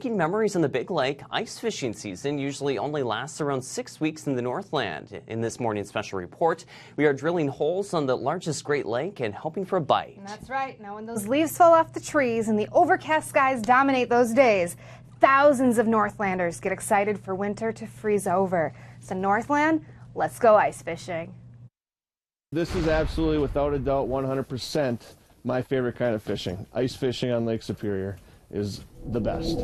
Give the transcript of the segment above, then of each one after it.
making memories in the Big Lake. Ice fishing season usually only lasts around 6 weeks in the Northland. In this morning's special report, we are drilling holes on the largest Great Lake and hoping for a bite. That's right. Now, when those leaves fall off the trees and the overcast skies dominate those days, thousands of Northlanders get excited for winter to freeze over. So Northland, let's go ice fishing. This is absolutely, without a doubt, 100% my favorite kind of fishing. Ice fishing on Lake Superior is the best.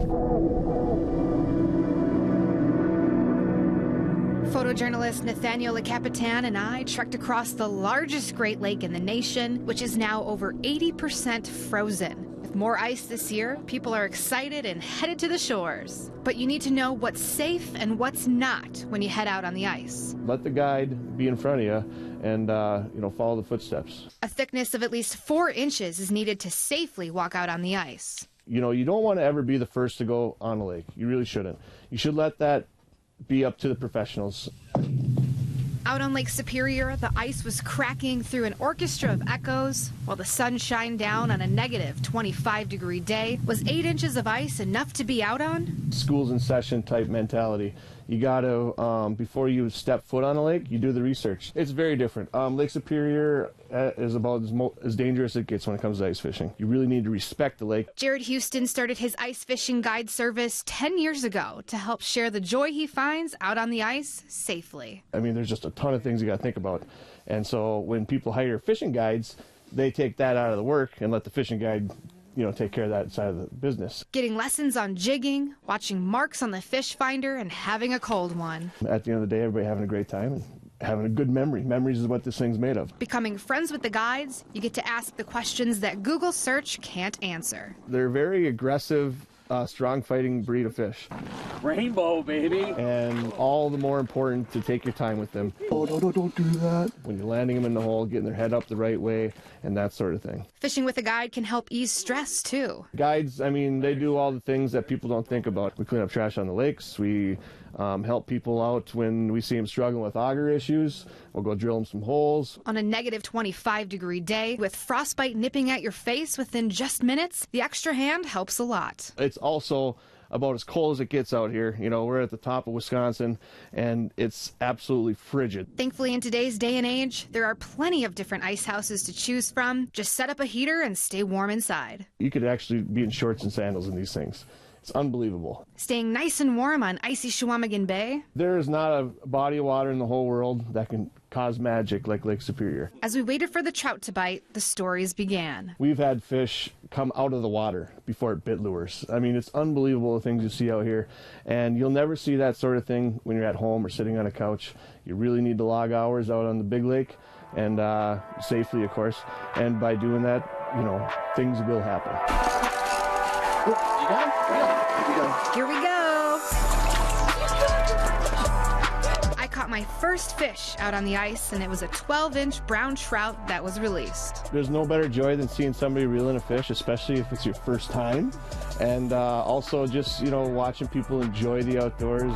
Photojournalist Nathaniel Le Capitan and I trekked across the largest Great Lake in the nation, which is now over 80% frozen. With more ice this year, people are excited and headed to the shores. But you need to know what's safe and what's not when you head out on the ice. Let the guide be in front of you and follow the footsteps. A thickness of at least 4 inches is needed to safely walk out on the ice. You don't want to ever be the first to go on a lake. You really shouldn't. You should let that be up to the professionals. Out on Lake Superior, the ice was cracking through an orchestra of echoes, while the sun shined down on a negative 25-degree day. Was 8 inches of ice enough to be out on? School's in session type mentality. You got to, before you step foot on a lake, you do the research. It's very different. Lake Superior is about as dangerous as it gets when it comes to ice fishing. You really need to respect the lake. Jared Houston started his ice fishing guide service 10 years ago to help share the joy he finds out on the ice safely. I mean, there's just a ton of things you got to think about. And so when people hire fishing guides, they take that out of the work and let the fishing guide take care of that side of the business. Getting lessons on jigging, watching marks on the fish finder, and having a cold one. At the end of the day, everybody having a great time and having a good memory. Memories is what this thing's made of. Becoming friends with the guides, you get to ask the questions that Google search can't answer. They're very aggressive, strong fighting breed of fish. Rainbow, baby. And all the more important to take your time with them. Oh, no, don't do that. When you're landing them in the hole, getting their head up the right way, and that sort of thing. Fishing with a guide can help ease stress, too. Guides, they do all the things that people don't think about. We clean up trash on the lakes. We help people out when we see them struggling with auger issues. We'll go drill them some holes. On a negative 25-degree day, with frostbite nipping at your face within just minutes, the extra hand helps a lot. It's also about as cold as it gets out here. We're at the top of Wisconsin, and it's absolutely frigid. Thankfully, in today's day and age, there are plenty of different ice houses to choose from. Just set up a heater and stay warm inside. You could actually be in shorts and sandals in these things. It's unbelievable. Staying nice and warm on icy Chequamegon Bay. There is not a body of water in the whole world that can cause magic like Lake Superior. As we waited for the trout to bite, the stories began. We've had fish come out of the water before it bit lures. It's unbelievable the things you see out here. And you'll never see that sort of thing when you're at home or sitting on a couch. You really need to log hours out on the Big Lake, and safely, of course. And by doing that, things will happen. Oh, you got him? Here we go. I caught my first fish out on the ice, and it was a 12-inch brown trout that was released. There's no better joy than seeing somebody reeling a fish, especially if it's your first time. And also just, watching people enjoy the outdoors.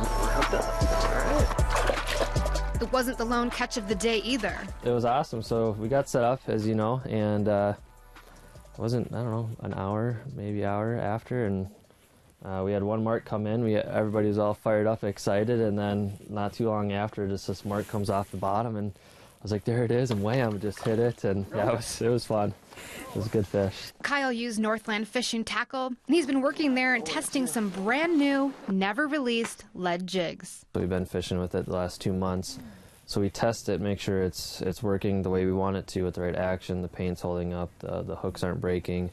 It wasn't the lone catch of the day either. It was awesome. So we got set up, as you know, and it wasn't, an hour, maybe hour after, and we had one mark come in. Everybody was all fired up, excited, and then not too long after, just this mark comes off the bottom, and I was like, there it is, and wham, just hit it, and yeah, it was fun. It was a good fish. Kyle used Northland fishing tackle, and he's been working there and testing some brand new, never released lead jigs. We've been fishing with it the last 2 months, so we test it, make sure it's working the way we want it to with the right action, the paint's holding up, the hooks aren't breaking.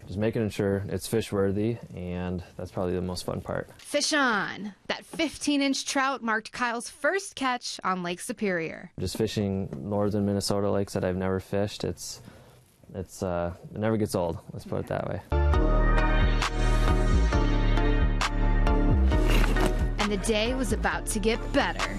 Just making sure it's fish worthy, and that's probably the most fun part. Fish on! That 15-inch trout marked Kyle's first catch on Lake Superior. Just fishing northern Minnesota lakes that I've never fished, it never gets old, let's put it that way. And the day was about to get better.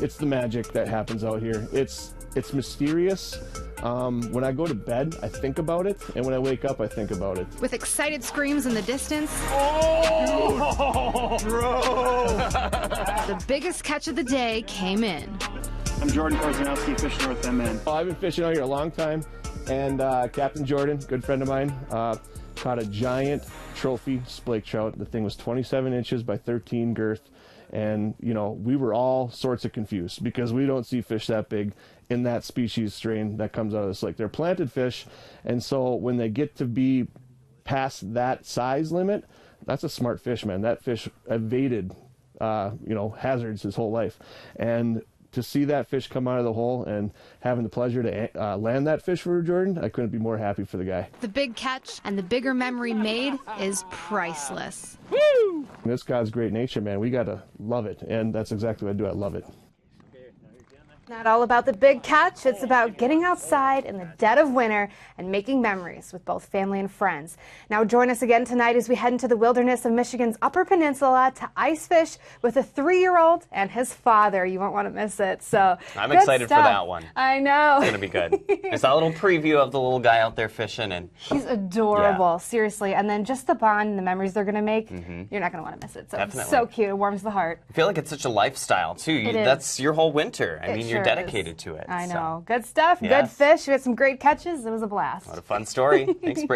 It's the magic that happens out here. It's mysterious. When I go to bed, I think about it, and when I wake up, I think about it. With excited screams in the distance, Oh, bro! the biggest catch of the day came in. I'm Jordan Korzanowski, Fish North MN. I've been fishing out here a long time, And Captain Jordan, good friend of mine, caught a giant trophy splake trout. The thing was 27 inches by 13 girth. And, you know, we were all sorts of confused because we don't see fish that big in that species strain that comes out of this lake. They're planted fish. And so when they get to be past that size limit, that's a smart fish, man. That fish evaded, hazards his whole life. And to see that fish come out of the hole and having the pleasure to land that fish for Jordan, I couldn't be more happy for the guy. The big catch and the bigger memory made is priceless. Woo! This God's great nature, man. We got to love it. And that's exactly what I do. I love it. Not all about the big catch, it's about getting outside in the dead of winter and making memories with both family and friends. Now join us again tonight as we head into the wilderness of Michigan's Upper Peninsula to ice fish with a 3-year-old and his father. You won't want to miss it. So I'm excited for that one. I know. It's going to be good. Just a little preview of the little guy out there fishing. And he's adorable, yeah. Seriously. And then just the bond and the memories they're going to make, you're not going to want to miss it. So Definitely. It's so cute. It warms the heart. I feel like it's such a lifestyle, too. It is. That's your whole winter. I mean, you're Sure dedicated is. to it. I know. So. Good stuff. Yes. Good fish. We had some great catches. It was a blast. What a fun story. Thanks, Brittany.